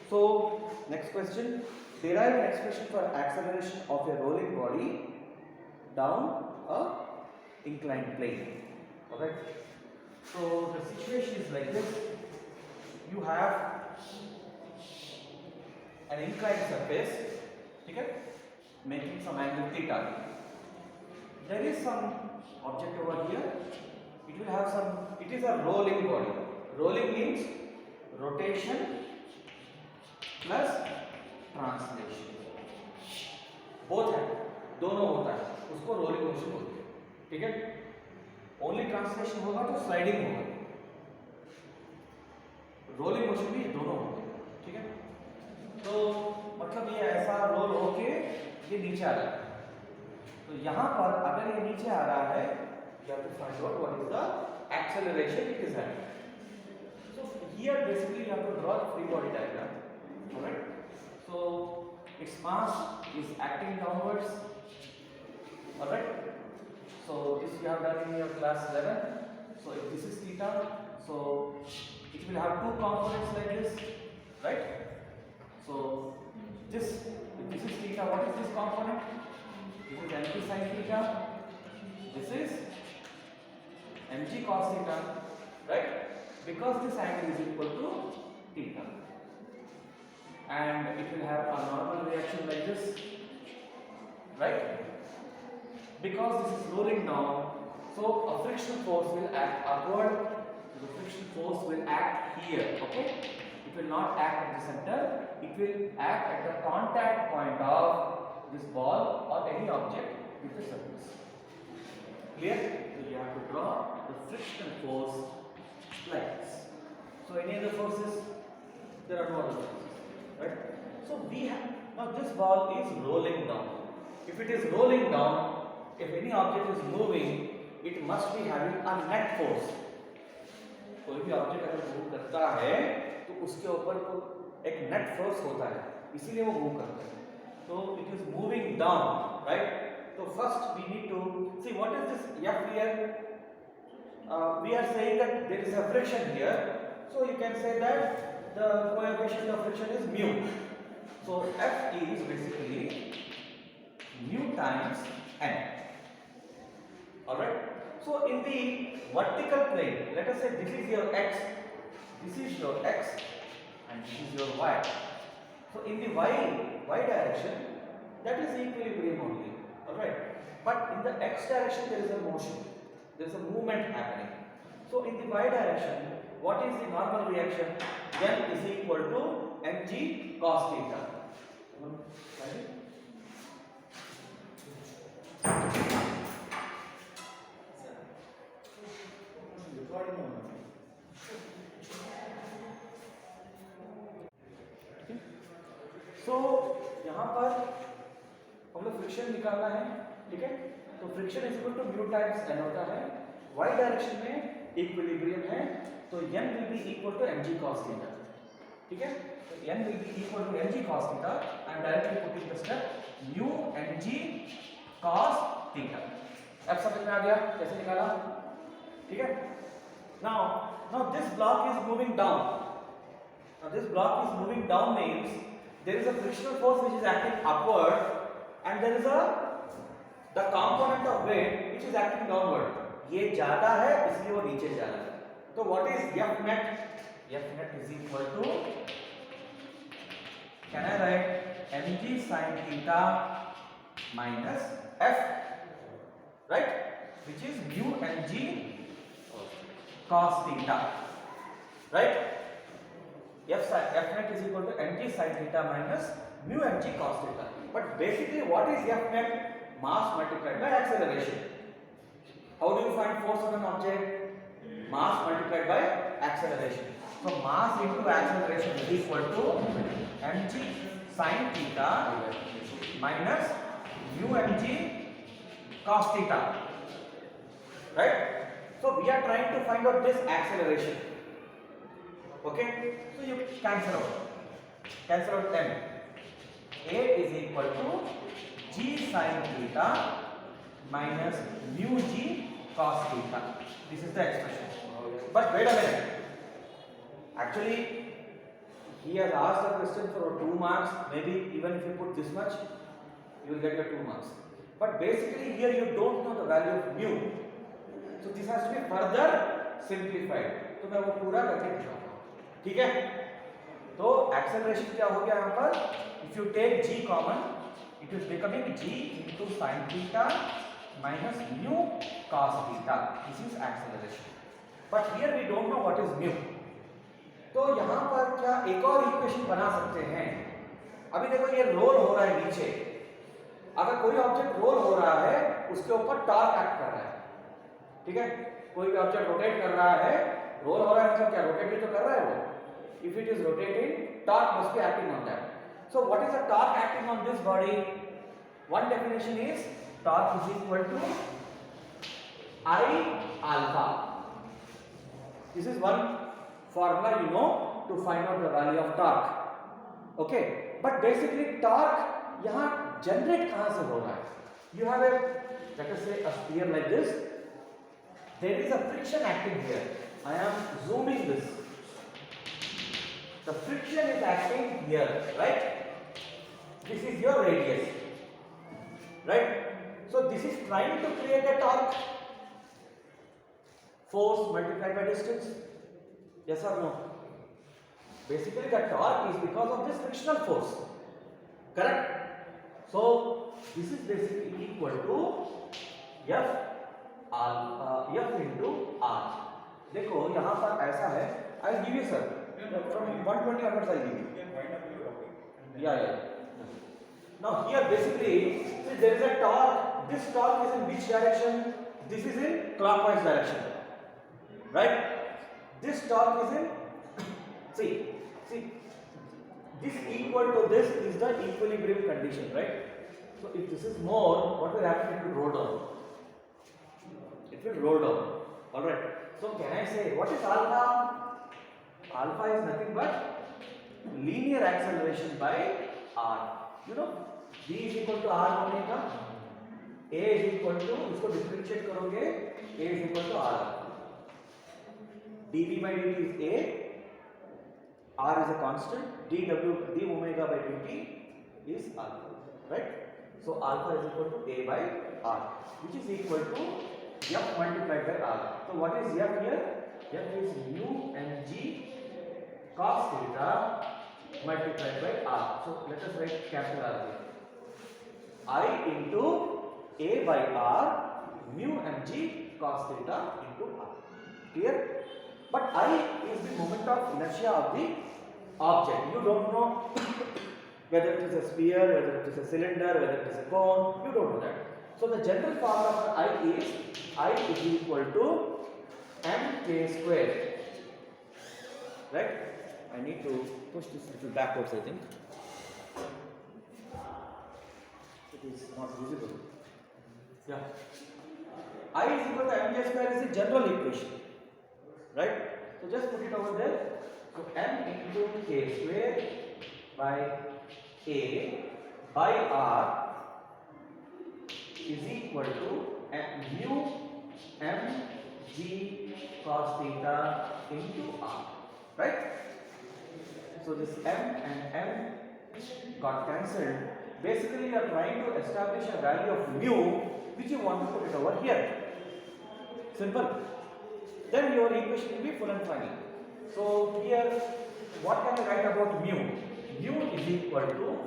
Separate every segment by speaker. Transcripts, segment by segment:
Speaker 1: So next question, derive an expression for acceleration of a rolling body down a inclined plane. Okay. So the situation is like this. You have an inclined surface, okay, making some angle theta. There is some object over here. It will have some. It is a rolling body. Rolling means rotation plus translation, both है, दोनों होता है, उसको rolling motion बोलते हैं. ठीक है. Only translation होगा तो स्लाइडिंग होगा, रोलिंग मोशन भी दोनों होंगे. ठीक है. तो मतलब ये ऐसा रोल होके ये नीचे आ रहा है. तो यहाँ पर अगर ये नीचे आ रहा है, you have to find out what is the acceleration it is having. So here basically you have to draw the free body diagram. Alright, so its mass is acting downwards. Alright, so this you have done in your class 11. So if this is theta, so it will have two components like this, right? So this, if this is theta, what is this component? This is mg sin theta. This is mg cos theta, right? Because this angle is equal to theta. And it will have a normal reaction like this, right? Because this is rolling down, so a frictional force will act upward. The frictional force will act here, okay? It will not act at the center, it will act at the contact point of this ball or any object with the surface. Clear? So you have to draw the frictional force like this. So any other forces? There are no other forces. Right? So we have, now this ball is rolling down. If it is rolling down, if any object is moving, it must be having a net force. कोई भी object अगर move करता है तो उसके ऊपर एक net force होता है, इसीलिए वो मूव करता है. तो it is moving down, right? तो first we need to see what is this F here. We are saying that there is a friction here, so you can say that the coefficient of friction is mu. So F is basically mu times n. Alright. So in the vertical plane, let us say this is your x, this is your x, and this is your y. So in the y direction, that is equilibrium only. Alright. But in the x direction there is a motion, there is a movement happening. So in the y direction, what is the normal reaction? N is equal to mg cos theta. So यहाँ पर हम लोग friction निकालना है. ठीक है. तो friction is equal to mu times n होता है. y डायरेक्शन में इक्विलिब्रियम है, तो n will be equal to mg cos theta. ठीक है. तो n will be equal to mg cos theta. I am directly putting the step mu mg cos theta. अब समझ में आ गया कैसे निकाला? ठीक है. Now this block is moving down. Now this block is moving down means there is a frictional force which is acting upward, and there is the component of weight which is acting downward. ये ज्यादा है इसलिए वो नीचे जा रहा है. तो what is F net? F net is equal to, can I write mg sin theta minus F, right? Which is mu mg cos theta, right? F net is equal to mg sin theta minus mu mg cos theta. But basically what is F net? Mass multiplied by acceleration. How do you find force on an object? Mass multiplied by acceleration. So mass into acceleration is equal to mg sin theta minus mu mg cos theta, right? So we are trying to find out this acceleration. Okay, so you cancel out 10. A is equal to g sin theta minus mu g cos theta. This is the expression. But wait a minute. Actually, he has asked a question for 2 marks. Maybe even if you put this much, you will get your 2 marks. But basically here you don't know the value of mu, so this has to be further simplified. तो मैं वो पूरा करके दिखाऊंगा, ठीक है? तो acceleration क्या हो गया यहाँ पर? If you take g common, it is becoming g into sin theta minus mu cos theta. This is acceleration. But here we don't know what is mu. तो यहाँ पर क्या एक और इक्वेशन बना सकते हैं? अभी देखो ये रोल हो रहा है नीचे, अगर कोई ऑब्जेक्ट रोल हो रहा है उसके ऊपर टॉर्क एक्ट कर रहा है, ठीक है? कोई भी ऑब्जेक्ट रोटेट कर रहा है, रोल हो रहा है मतलब क्या, रोटेट भी तो कर रहा है वो. If it is rotating, torque must be acting on that. So what is the torque acting on this body? One definition is torque is equal to I alpha. This is one formula you know to find out the value of torque. Okay, but basically torque यहाँ generate कहाँ से हो रहा है? You have a, let us say, a sphere like this. There is a friction acting here. I am zooming this. The friction is acting here, right? This is your radius, right? So this is trying to create a torque. Force multiplied by distance. Yes or no? Basically the torque is because of this frictional force, correct? So this is basically equal to F alpha, F into R. देखो यहाँ पर ऐसा है, I will give you sir from 120 onwards I will give you. Yeah. Now here basically there is a torque. This torque is in which direction? This is in clockwise direction, right? This torque is in see this equal to this is the equilibrium condition, right? So if this is more, what will happen? It will roll down. It will roll down. All right. So can I say what is alpha? Alpha is nothing but linear acceleration by r. You know, v is equal to r omega. A is equal to, इसको differentiate करोगे, A is equal to r. dv by dt is A, r is a constant, d omega by dt is alpha, right? So alpha is equal to A by r, which is equal to F multiplied by r. So what is F here? F is mu mg cos theta multiplied by r. So let us write capital R here. I into A by r mu mg cos theta into r. Clear? But I is the moment of inertia of the object. You don't know whether it is a sphere, whether it is a cylinder, whether it is a cone. You don't know that. So the general formula for I is equal to mk square. Right? I need to push this little backwards, I think. It is not visible. Yeah. I is equal to mk square is the general equation. Right? So just put it over there. So m into k square by A by r is equal to mu mg cos theta into r. Right? So this m and m got cancelled. Basically you are trying to establish a value of mu which you want to put it over here. Simple. Then your equation will be full and final. So here what can I write about mu? Mu is equal to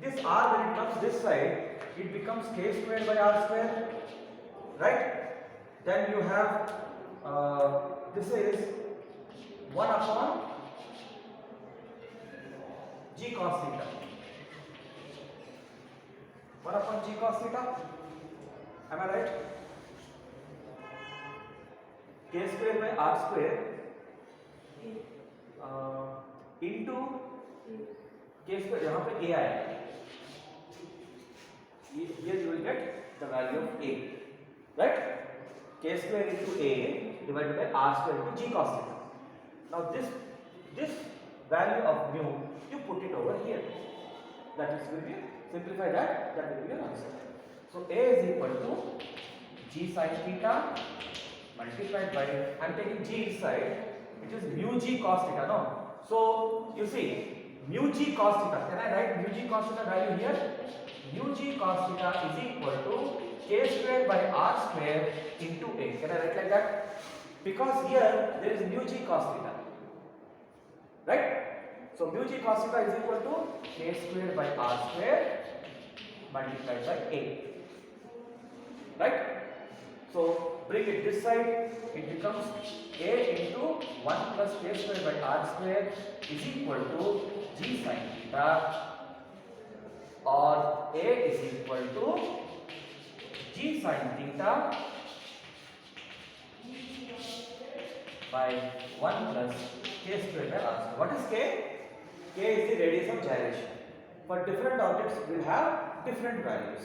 Speaker 1: this r, when it comes this side it becomes k square by r square, right? Then you have this is 1 upon g cos theta. 1 upon g cos theta. Am I right? K square by r square into k square, यहाँ पे a आएगा. Here you will get the value of a, right? K square into a divided by r square into g cos theta. Now this value of mu you put it over here. That is will be simplify that will be your answer. So a is equal to g sin theta multiplied by, I am taking g inside, it is mu g cos theta, no? So you see mu g cos theta. Can I write mu g cos theta value here? Mu g cos theta is equal to k square by r square into a. Can I write like that? Because here there is mu g cos theta, right? So mu g cos theta is equal to k square by r square multiplied by a, right? So bring it this side, it becomes a into 1 plus k square by r square is equal to g sin theta, or a is equal to g sin theta by 1 plus k square by r square. What is k? K is the radius of gyration. For different objects we will have different values.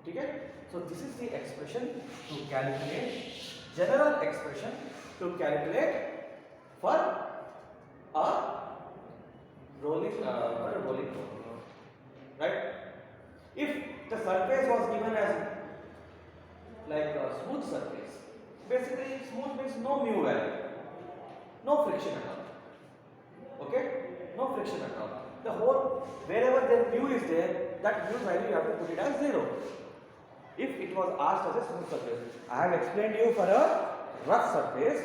Speaker 1: Okay? So this is the expression to calculate, general expression to calculate for a rolling ball, right? If the surface was given as like a smooth surface, basically smooth means no mu value, no friction at all. Okay, no friction at all. The whole, wherever the mu is there, that mu value you have to put it as 0. If it was asked as a smooth surface, I have explained you for a rough surface.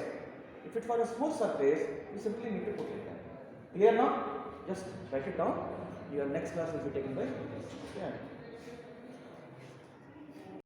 Speaker 1: If it for a smooth surface, you simply need to put it there. Clear now? Just write it down. Your next class will be taken by.